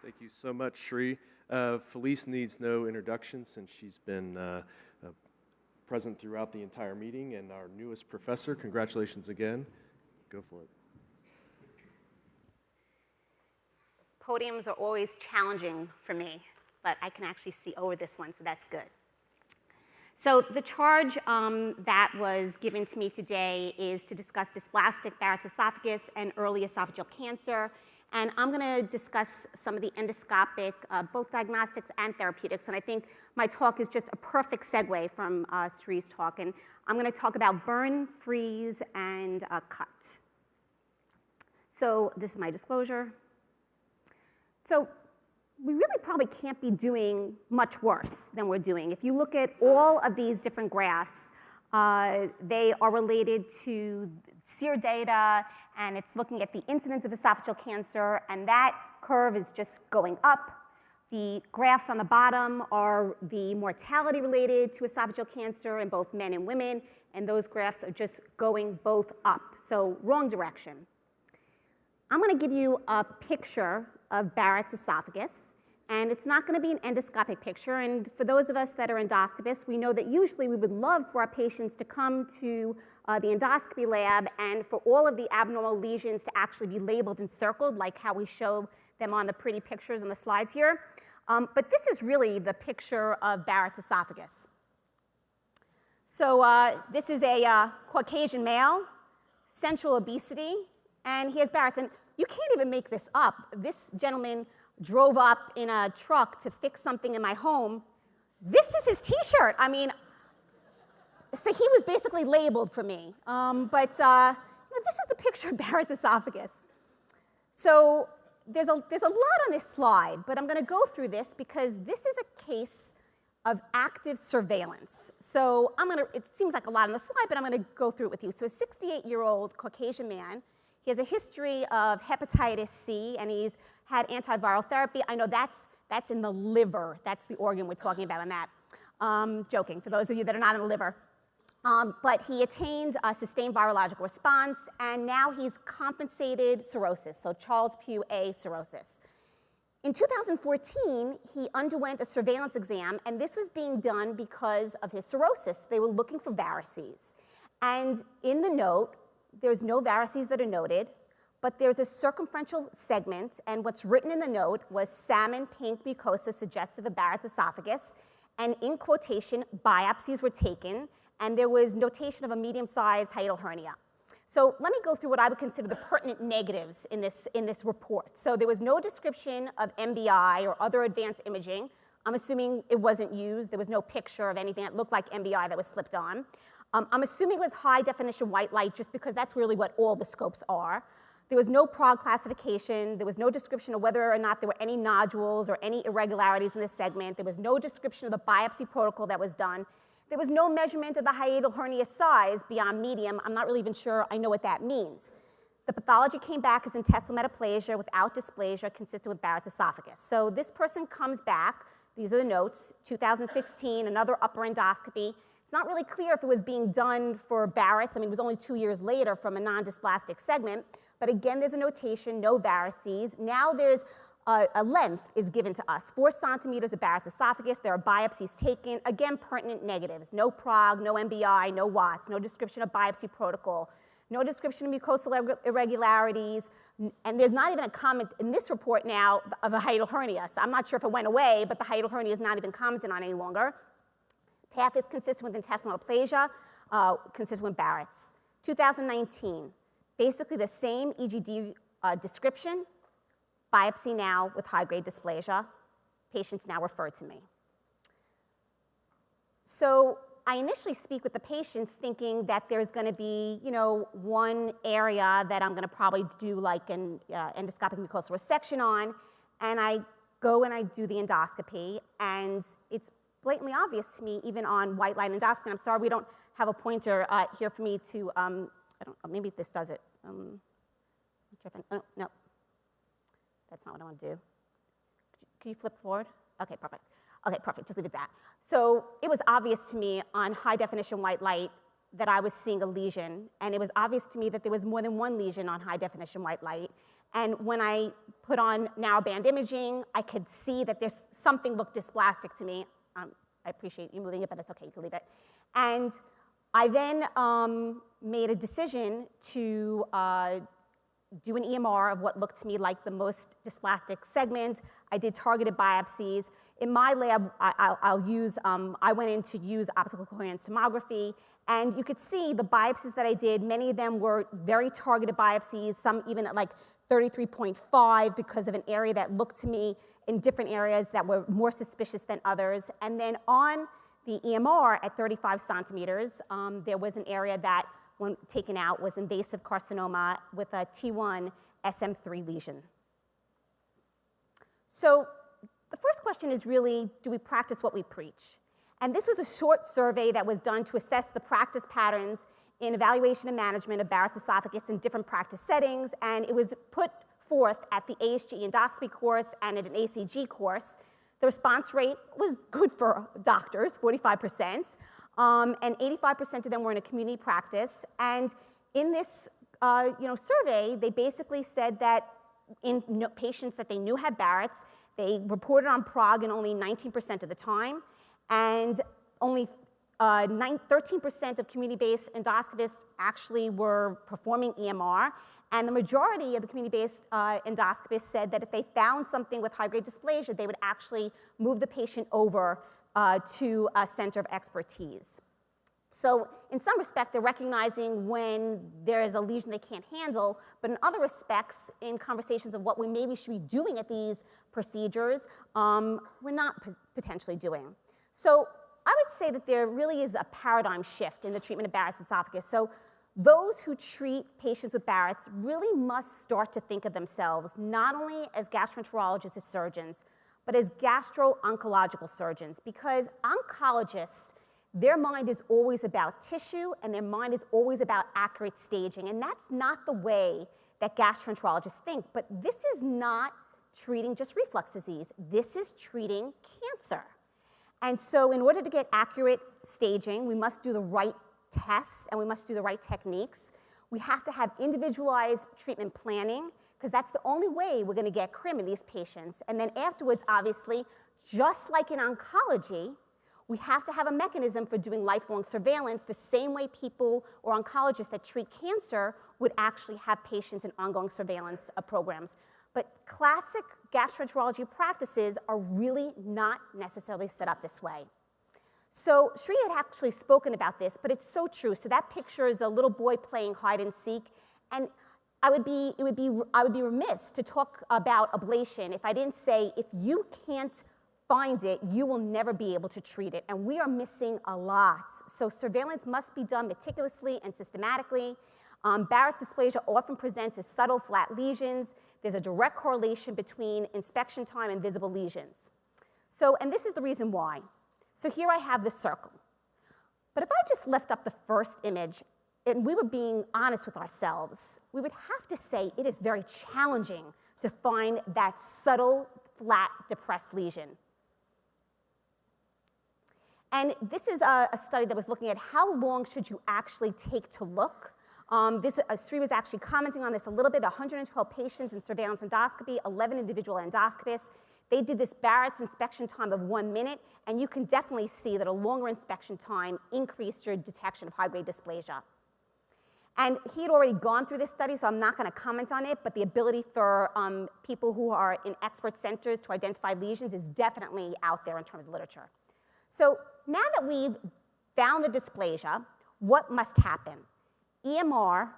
Thank you so much, Shri. Felice needs no introduction since she's been present throughout the entire meeting, and our newest professor. Congratulations again. Go for it. Podiums are always challenging for me, but I can actually see over this one, so that's good. So the charge that was given to me today is to discuss dysplastic Barrett's esophagus and early esophageal cancer. And I'm going to discuss some of the endoscopic, both diagnostics and therapeutics. And I think my talk is just a perfect segue from Sri's talk. And I'm going to talk about burn, freeze, and cut. So this is my disclosure. So we really probably can't be doing much worse than we're doing. If you look at all of these different graphs, they are related to SEER data, and it's looking at the incidence of esophageal cancer, and that curve is just going up. The graphs on the bottom are the mortality related to esophageal cancer in both men and women, and those graphs are just going both up, so wrong direction. I'm going to give you a picture of Barrett's esophagus, and it's not going to be an endoscopic picture. And for those of us that are endoscopists, we know that usually we would love for our patients to come to the endoscopy lab and for all of the abnormal lesions to actually be labeled and circled, like how we show them on the pretty pictures on the slides here. But this is really the picture of Barrett's esophagus. So this is a Caucasian male, central obesity, and he has Barrett's. And you can't even make this up. This gentleman drove up in a truck to fix something in my home. This is his T-shirt. I mean, so he was basically labeled for me. But this is the picture of Barrett's esophagus. So there's a lot on this slide, but I'm going to go through this because this is a case of active surveillance. So it seems like a lot on the slide, but I'm going to go through it with you. So a 68-year-old Caucasian man. He has a history of hepatitis C, and he's had antiviral therapy. I know that's in the liver. That's the organ we're talking about on that. Joking, for those of you that are not in the liver. But he attained a sustained virological response, and now he's compensated cirrhosis, so Charles-Pugh A cirrhosis. In 2014, he underwent a surveillance exam, and this was being done because of his cirrhosis. They were looking for varices. And in the note, there's no varices that are noted, but there's a circumferential segment, and what's written in the note was salmon pink mucosa suggestive of Barrett's esophagus, and in quotation, biopsies were taken, and there was notation of a medium-sized hiatal hernia. So let me go through what I would consider the pertinent negatives in this report. So there was no description of MBI or other advanced imaging. I'm assuming it wasn't used. There was no picture of anything that looked like MBI that was slipped on. I'm assuming it was high-definition white light just because that's really what all the scopes are. There was no PROG classification. There was no description of whether or not there were any nodules or any irregularities in this segment. There was no description of the biopsy protocol that was done. There was no measurement of the hiatal hernia size beyond medium. I'm not really even sure I know what that means. The pathology came back as intestinal metaplasia without dysplasia consistent with Barrett's esophagus. So this person comes back. These are the notes, 2016, another upper endoscopy. It's not really clear if it was being done for Barrett's. I mean, it was only 2 years later from a non-dysplastic segment. But again, there's a notation, no varices. Now there's a length is given to us, 4 centimeters of Barrett's esophagus. There are biopsies taken. Again, pertinent negatives. No PROG, no MBI, no Watts, no description of biopsy protocol, no description of mucosal irregularities. And there's not even a comment in this report now of a hiatal hernia. So I'm not sure if it went away, but the hiatal hernia is not even commented on any longer. Path is consistent with intestinal metaplasia, consistent with Barrett's. 2019, basically the same EGD description, biopsy now with high-grade dysplasia. Patients now referred to me. So I initially speak with the patient thinking that there's going to be, one area that I'm going to probably do like an endoscopic mucosal resection on, and I go and I do the endoscopy, and it's blatantly obvious to me, even on white light endoscopy. I'm sorry we don't have a pointer here for me to, maybe this does it. No, that's not what I want to do. Can you flip forward? Okay, perfect. Okay, perfect, just leave it at that. So it was obvious to me on high definition white light that I was seeing a lesion, and it was obvious to me that there was more than one lesion on high definition white light. And when I put on narrowband imaging, I could see that there's something looked dysplastic to me. I appreciate you moving it, but it's okay, you can leave it. And I then made a decision to do an EMR of what looked to me like the most dysplastic segment. I did targeted biopsies. In my lab, I went in to use optical coherence tomography, and you could see the biopsies that I did. Many of them were very targeted biopsies, some even at like 33.5 because of an area that looked to me in different areas that were more suspicious than others. And then on the EMR at 35 centimeters, there was an area that, when taken out, was invasive carcinoma with a T1 SM3 lesion. So the first question is really, do we practice what we preach? And this was a short survey that was done to assess the practice patterns in evaluation and management of Barrett's esophagus in different practice settings, and it was put forth at the ASG endoscopy course and at an ACG course. The response rate was good for doctors, 45%, and 85% of them were in a community practice. And in this survey, they basically said that in patients that they knew had Barrett's, they reported on PROG in only 19% of the time, and only 13% of community-based endoscopists actually were performing EMR, and the majority of the community-based endoscopists said that if they found something with high-grade dysplasia, they would actually move the patient over to a center of expertise. So in some respect, they're recognizing when there is a lesion they can't handle, but in other respects, in conversations of what we maybe should be doing at these procedures, we're not potentially doing. So I would say that there really is a paradigm shift in the treatment of Barrett's esophagus. So those who treat patients with Barrett's really must start to think of themselves not only as gastroenterologists, as surgeons, but as gastro-oncological surgeons, because oncologists, their mind is always about tissue and their mind is always about accurate staging, and that's not the way that gastroenterologists think. But this is not treating just reflux disease. This is treating cancer. And so in order to get accurate staging, we must do the right tests and we must do the right techniques. We have to have individualized treatment planning, because that's the only way we're going to get CRIM in these patients. And then afterwards, obviously, just like in oncology, we have to have a mechanism for doing lifelong surveillance the same way people or oncologists that treat cancer would actually have patients in ongoing surveillance programs. But classic gastroenterology practices are really not necessarily set up this way. So Shri had actually spoken about this, but it's so true. So that picture is a little boy playing hide and seek, and I would be remiss to talk about ablation if I didn't say if you can't find it, you will never be able to treat it, and we are missing a lot. So surveillance must be done meticulously and systematically. Barrett's dysplasia often presents as subtle flat lesions. There's a direct correlation between inspection time and visible lesions. So, and this is the reason why. So here I have the circle. But if I just lift up the first image, and we were being honest with ourselves, we would have to say it is very challenging to find that subtle, flat, depressed lesion. And this is a study that was looking at how long should you actually take to look. Sri was actually commenting on this a little bit. 112 patients in surveillance endoscopy, 11 individual endoscopists. They did this Barrett's inspection time of 1 minute, and you can definitely see that a longer inspection time increased your detection of high-grade dysplasia. And he had already gone through this study, so I'm not going to comment on it, but the ability for people who are in expert centers to identify lesions is definitely out there in terms of literature. So now that we've found the dysplasia, what must happen? EMR,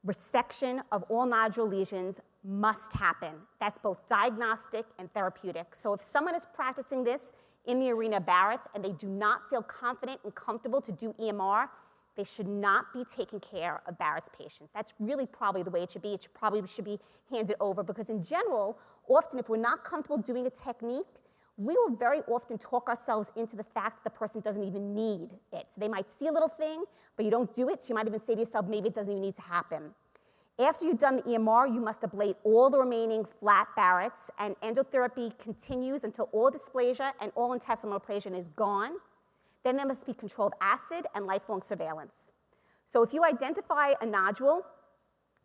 resection of all nodule lesions must happen. That's both diagnostic and therapeutic. So if someone is practicing this in the arena of Barrett's and they do not feel confident and comfortable to do EMR, they should not be taking care of Barrett's patients. That's really probably the way it should be. It probably should be handed over, because in general, often if we're not comfortable doing a technique, we will very often talk ourselves into the fact that the person doesn't even need it. So they might see a little thing, but you don't do it, so you might even say to yourself, maybe it doesn't even need to happen. After you've done the EMR, you must ablate all the remaining flat Barrett's, and endotherapy continues until all dysplasia and all intestinal aplasia is gone. Then there must be controlled acid and lifelong surveillance. So if you identify a nodule,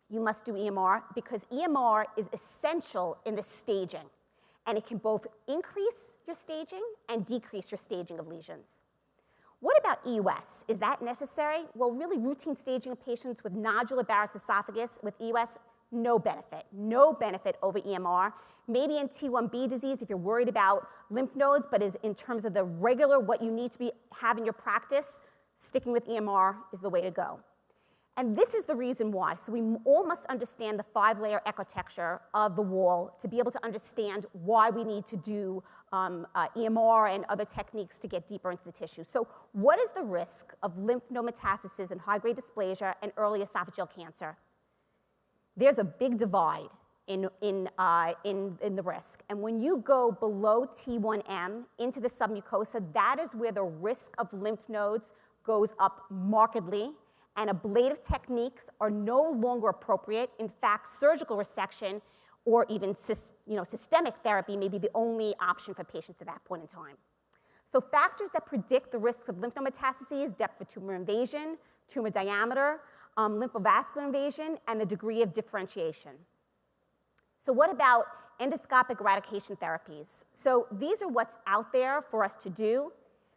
you must do EMR because EMR is essential in the staging, and it can both increase your staging and decrease your staging of lesions. What about EUS? Is that necessary? Well, really routine staging of patients with nodular Barrett's esophagus with EUS, no benefit over EMR. Maybe in T1B disease if you're worried about lymph nodes, but in terms of the regular, what you need to have in your practice, sticking with EMR is the way to go. And this is the reason why. So we all must understand the 5-layer architecture of the wall to be able to understand why we need to do EMR and other techniques to get deeper into the tissue. So what is the risk of lymph node metastasis and high-grade dysplasia and early esophageal cancer? There's a big divide in the risk. And when you go below T1M into the submucosa, that is where the risk of lymph nodes goes up markedly, and ablative techniques are no longer appropriate. In fact, surgical resection or even systemic therapy may be the only option for patients at that point in time. So factors that predict the risks of lymph node metastases: depth of tumor invasion, tumor diameter, lymphovascular invasion, and the degree of differentiation. So what about endoscopic eradication therapies? So these are what's out there for us to do.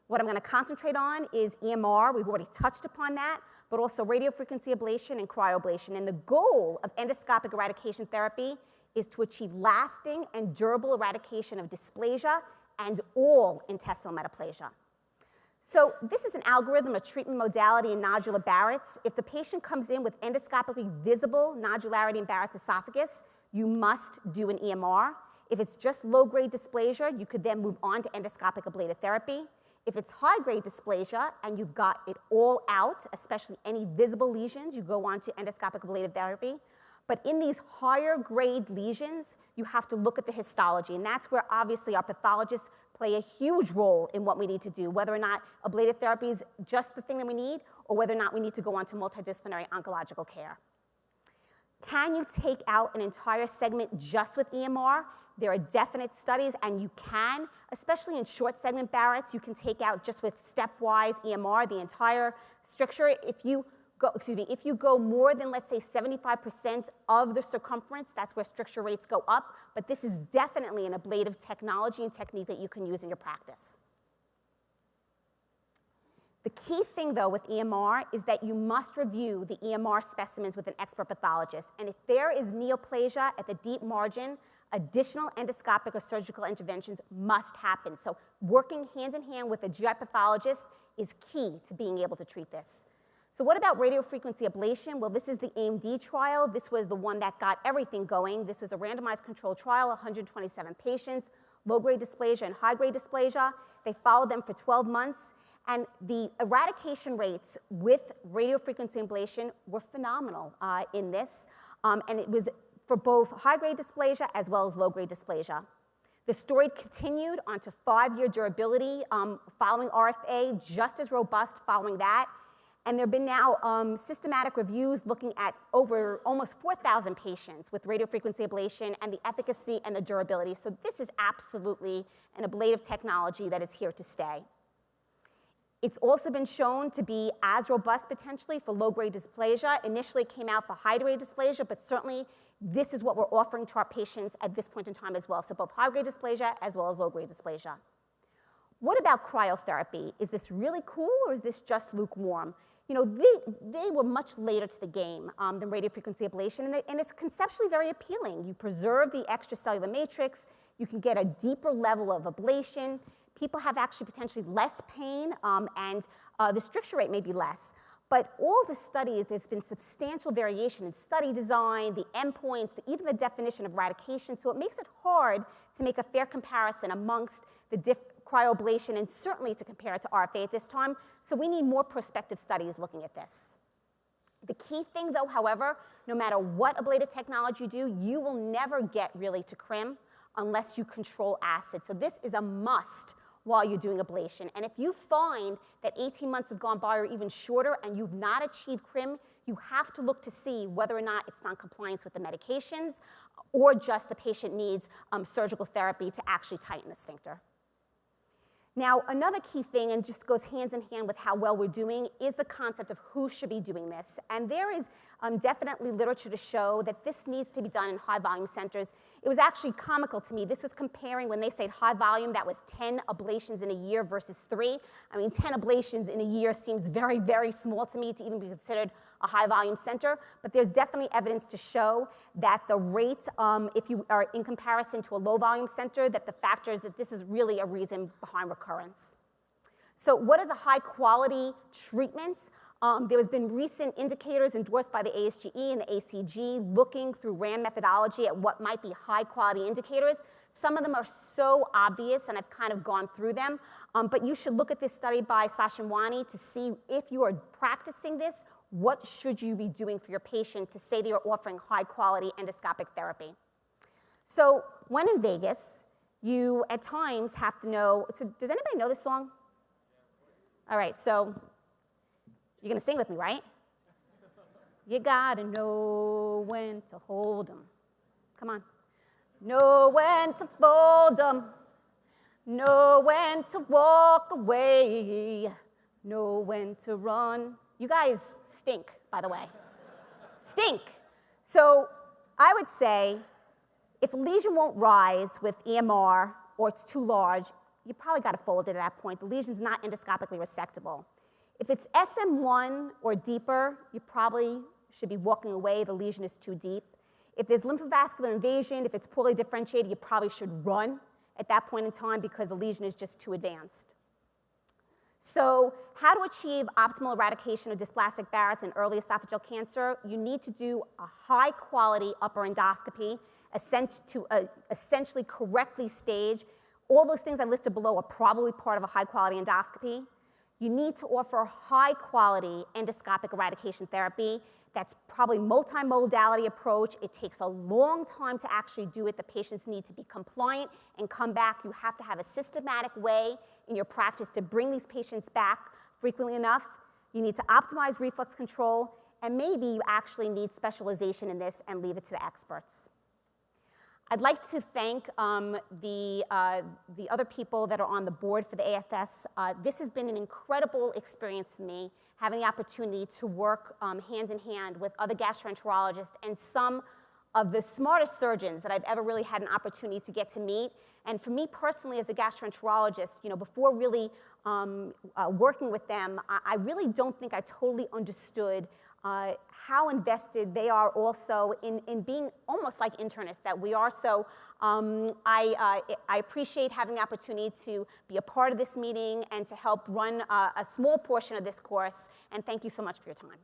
What I'm going to concentrate on is EMR. We've already touched upon that, but also radiofrequency ablation and cryoablation. And the goal of endoscopic eradication therapy is to achieve lasting and durable eradication of dysplasia and all intestinal metaplasia. So this is an algorithm of treatment modality in nodular Barrett's. If the patient comes in with endoscopically visible nodularity in Barrett's esophagus, you must do an EMR. If it's just low-grade dysplasia, you could then move on to endoscopic ablative therapy. If it's high-grade dysplasia and you've got it all out, especially any visible lesions, you go on to endoscopic ablative therapy. But in these higher grade lesions, you have to look at the histology, and that's where obviously our pathologists play a huge role in what we need to do, whether or not ablative therapy is just the thing that we need, or whether or not we need to go on to multidisciplinary oncological care. Can you take out an entire segment just with EMR? There are definite studies, and you can, especially in short segment Barrett's, you can take out just with stepwise EMR the entire stricture. If you go more than, let's say, 75% of the circumference, that's where stricture rates go up, but this is definitely an ablative technology and technique that you can use in your practice. The key thing, though, with EMR is that you must review the EMR specimens with an expert pathologist, and if there is neoplasia at the deep margin, additional endoscopic or surgical interventions must happen. So working hand in hand with a GI pathologist is key to being able to treat this. So what about radiofrequency ablation? Well, this is the AIM-D trial. This was the one that got everything going. This was a randomized controlled trial, 127 patients, low-grade dysplasia and high-grade dysplasia. They followed them for 12 months, and the eradication rates with radiofrequency ablation were phenomenal in this, and it was for both high-grade dysplasia as well as low-grade dysplasia. The story continued onto 5-year durability following RFA, just as robust following that. And there have been now systematic reviews looking at over almost 4,000 patients with radiofrequency ablation and the efficacy and the durability. So this is absolutely an ablative technology that is here to stay. It's also been shown to be as robust potentially for low-grade dysplasia. Initially it came out for high-grade dysplasia, but certainly this is what we're offering to our patients at this point in time as well. So both high-grade dysplasia as well as low-grade dysplasia. What about cryotherapy? Is this really cool or is this just lukewarm? You know, they were much later to the game than radiofrequency ablation, and it's conceptually very appealing. You preserve the extracellular matrix, you can get a deeper level of ablation, people have actually potentially less pain, and the stricture rate may be less. But all the studies, there's been substantial variation in study design, the endpoints, even the definition of eradication, so it makes it hard to make a fair comparison amongst the cryoablation and certainly to compare it to RFA at this time, so we need more prospective studies looking at this. The key thing, though, however, no matter what ablative technology you do, you will never get really to crim unless you control acid. So this is a must while you're doing ablation. And if you find that 18 months have gone by or even shorter and you've not achieved crim, you have to look to see whether or not it's non-compliance with the medications or just the patient needs surgical therapy to actually tighten the sphincter. Now, another key thing, and just goes hands in hand with how well we're doing, is the concept of who should be doing this. And there is definitely literature to show that this needs to be done in high volume centers. It was actually comical to me. This was comparing when they said high volume, that was 10 ablations in a year versus 3. I mean, 10 ablations in a year seems very, very small to me to even be considered a high volume center, but there's definitely evidence to show that the rate, if you are in comparison to a low volume center, that the factors that this is really a reason behind recurrence. So what is a high quality treatment? There has been recent indicators endorsed by the ASGE and the ACG looking through RAND methodology at what might be high quality indicators. Some of them are so obvious, and I've kind of gone through them, but you should look at this study by Sashinwani to see if you are practicing this, what should you be doing for your patient to say that you're offering high quality endoscopic therapy. So when in Vegas, you at times have to know, so does anybody know this song? All right, so you're gonna sing with me, right? You gotta know when to hold 'em. Come on. Know when to fold 'em. Know when to walk away. Know when to run. You guys stink, by the way. Stink. So I would say if a lesion won't rise with EMR or it's too large, you probably got to fold it at that point. The lesion's not endoscopically resectable. If it's SM1 or deeper, you probably should be walking away. The lesion is too deep. If there's lymphovascular invasion, if it's poorly differentiated, you probably should run at that point in time because the lesion is just too advanced. So how to achieve optimal eradication of dysplastic Barrett's in early esophageal cancer? You need to do a high-quality upper endoscopy to essentially correctly stage. All those things I listed below are probably part of a high-quality endoscopy. You need to offer high-quality endoscopic eradication therapy. That's probably multimodality approach. It takes a long time to actually do it. The patients need to be compliant and come back. You have to have a systematic way in your practice to bring these patients back frequently enough. You need to optimize reflux control, and maybe you actually need specialization in this and leave it to the experts. I'd like to thank the other people that are on the board for the AFS. This has been an incredible experience for me, having the opportunity to work hand in hand with other gastroenterologists and some of the smartest surgeons that I've ever really had an opportunity to get to meet. And for me personally as a gastroenterologist, you know, before really working with them, I really don't think I totally understood how invested they are also in being almost like internists that we are. So I appreciate having the opportunity to be a part of this meeting and to help run a small portion of this course. And thank you so much for your time.